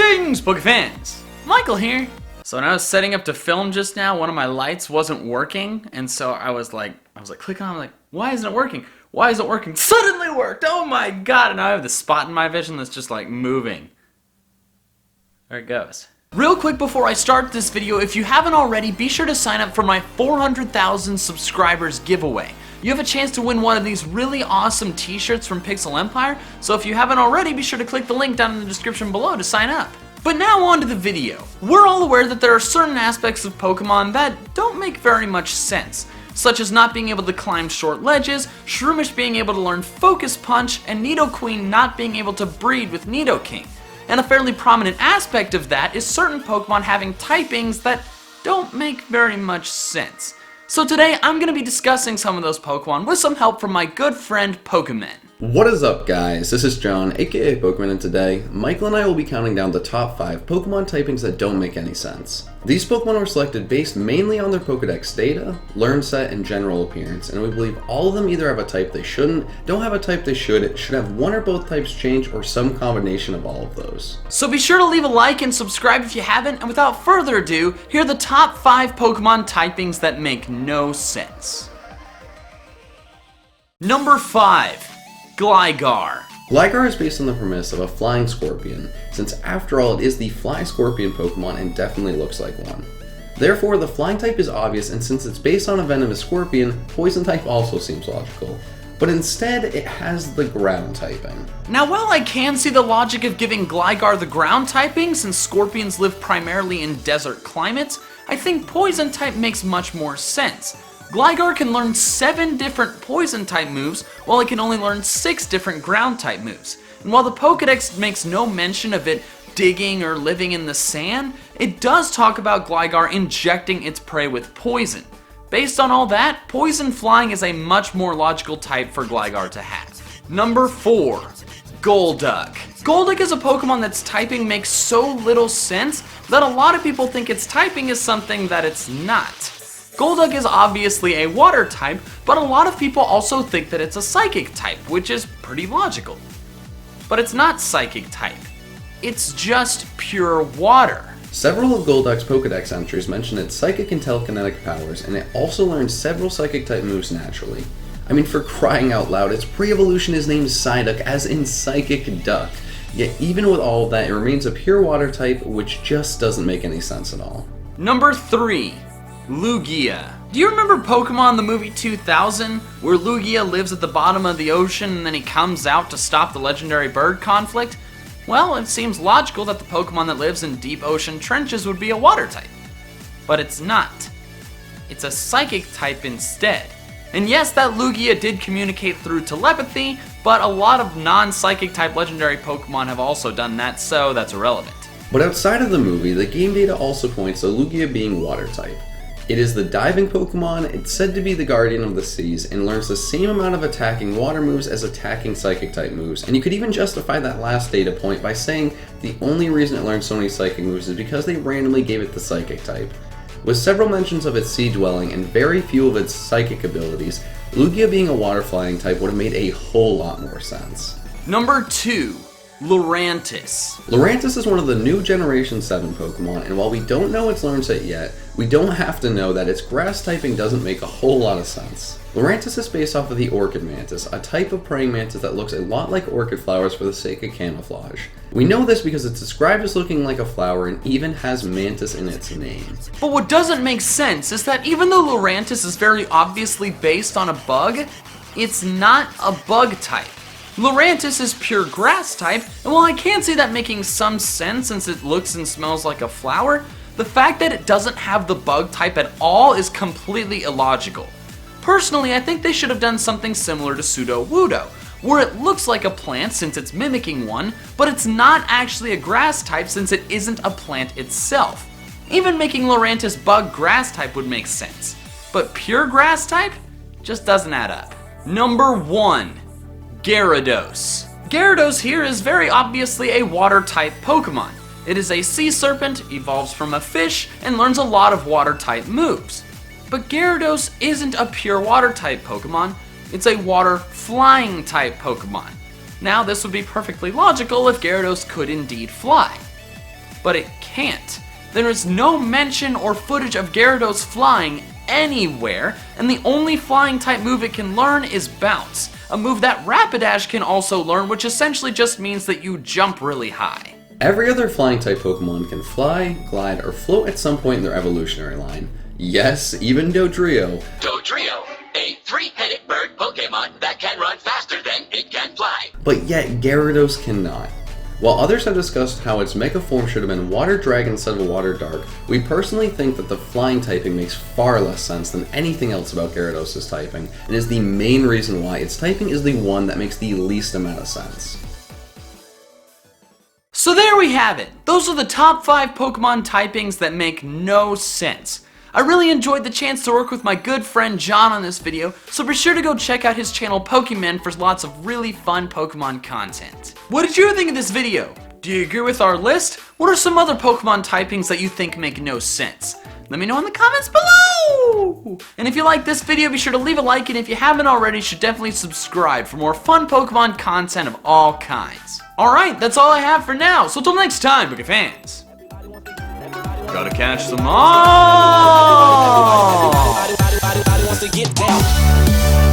Greetings, Pokefans! Michael here. So when I was setting up to film just now, one of my lights wasn't working, and so I was like, click on, I'm like, why isn't it working? Why isn't it working? Suddenly worked! Oh my god! And now I have this spot in my vision that's just like moving. There it goes. Real quick before I start this video, if you haven't already, be sure to sign up for my 400,000 subscribers giveaway. You have a chance to win one of these really awesome t-shirts from Pixel Empire, so if you haven't already, be sure to click the link down in the description below to sign up. But now on to the video. We're all aware that there are certain aspects of Pokemon that don't make very much sense, such as not being able to climb short ledges, Shroomish being able to learn Focus Punch, and Nidoqueen not being able to breed with Nidoking. And a fairly prominent aspect of that is certain Pokemon having typings that don't make very much sense. So today I'm going to be discussing some of those Pokemon with some help from my good friend PokeMEN. What is up, guys? This is John, aka PokeMEN, and today Michael and I will be counting down the top 5 Pokemon typings that don't make any sense. These Pokemon were selected based mainly on their Pokedex data, learn set, and general appearance, and we believe all of them either have a type they shouldn't, don't have a type they should have one or both types change, or some combination of all of those. So be sure to leave a like and subscribe if you haven't, and without further ado, here are the top 5 Pokemon typings that make no sense. Number 5. Gligar. Gligar is based on the premise of a flying scorpion, since after all it is the fly scorpion Pokemon and definitely looks like one. Therefore, the flying type is obvious, and since it's based on a venomous scorpion, poison type also seems logical. But instead, it has the ground typing. Now, while I can see the logic of giving Gligar the ground typing, since scorpions live primarily in desert climates, I think poison type makes much more sense. Gligar can learn 7 different poison type moves, while it can only learn 6 different ground type moves. And while the Pokedex makes no mention of it digging or living in the sand, it does talk about Gligar injecting its prey with poison. Based on all that, poison flying is a much more logical type for Gligar to have. Number 4. Golduck. Golduck is a Pokemon that's typing makes so little sense that a lot of people think its typing is something that it's not. Golduck is obviously a water type, but a lot of people also think that it's a psychic type, which is pretty logical. But it's not psychic type. It's just pure water. Several of Golduck's Pokedex entries mention its psychic and telekinetic powers, and it also learns several psychic type moves naturally. I mean, for crying out loud, its pre-evolution is named Psyduck, as in Psychic Duck. Yet even with all of that, it remains a pure water type, which just doesn't make any sense at all. Number 3. Lugia. Do you remember Pokemon the movie 2000, where Lugia lives at the bottom of the ocean and then he comes out to stop the legendary bird conflict? Well, it seems logical that the Pokemon that lives in deep ocean trenches would be a water type. But it's not. It's a psychic type instead. And yes, that Lugia did communicate through telepathy, but a lot of non-psychic type legendary Pokemon have also done that, so that's irrelevant. But outside of the movie, the game data also points to Lugia being water type. It is the diving Pokemon, it's said to be the guardian of the seas, and learns the same amount of attacking water moves as attacking psychic type moves. And you could even justify that last data point by saying the only reason it learns so many psychic moves is because they randomly gave it the psychic type. With several mentions of its sea dwelling and very few of its psychic abilities, Lugia being a water flying type would have made a whole lot more sense. Number 2. Lurantis. Lurantis is one of the new Generation 7 Pokemon, and while we don't know its learn set yet, we don't have to know that its grass typing doesn't make a whole lot of sense. Lurantis is based off of the Orchid Mantis, a type of praying mantis that looks a lot like orchid flowers for the sake of camouflage. We know this because it's described as looking like a flower and even has mantis in its name. But what doesn't make sense is that even though Lurantis is very obviously based on a bug, it's not a bug type. Lurantis is pure grass type, and while I can see that making some sense since it looks and smells like a flower, the fact that it doesn't have the bug type at all is completely illogical. Personally, I think they should have done something similar to Sudowoodo, where it looks like a plant since it's mimicking one, but it's not actually a grass type since it isn't a plant itself. Even making Lurantis bug grass type would make sense, but pure grass type just doesn't add up. Number 1. Gyarados. Gyarados here is very obviously a water-type Pokemon. It is a sea serpent, evolves from a fish, and learns a lot of water-type moves. But Gyarados isn't a pure water-type Pokemon, it's a water-flying type Pokemon. Now, this would be perfectly logical if Gyarados could indeed fly. but it can't. There is no mention or footage of Gyarados flying anywhere, and the only flying type move it can learn is Bounce, a move that Rapidash can also learn, which essentially just means that you jump really high. Every other flying type Pokemon can fly, glide, or float at some point in their evolutionary line. Yes, even Dodrio. Dodrio, a three-headed bird Pokemon that can run faster than it can fly. But yet Gyarados cannot. While others have discussed how its Mega form should have been Water Dragon instead of Water Dark, we personally think that the flying typing makes far less sense than anything else about Gyarados' typing, and is the main reason why its typing is the one that makes the least amount of sense. So there we have it. Those are the top 5 Pokemon typings that make no sense. I really enjoyed the chance to work with my good friend John on this video, so be sure to go check out his channel PokeMEN for lots of really fun Pokemon content. What did you think of this video? Do you agree with our list? What are some other Pokemon typings that you think make no sense? Let me know in the comments below! And if you like this video, be sure to leave a like, and if you haven't already, you should definitely subscribe for more fun Pokemon content of all kinds. Alright, that's all I have for now, so until next time, Poke fans. Gotta catch them all! Everybody wants to get down.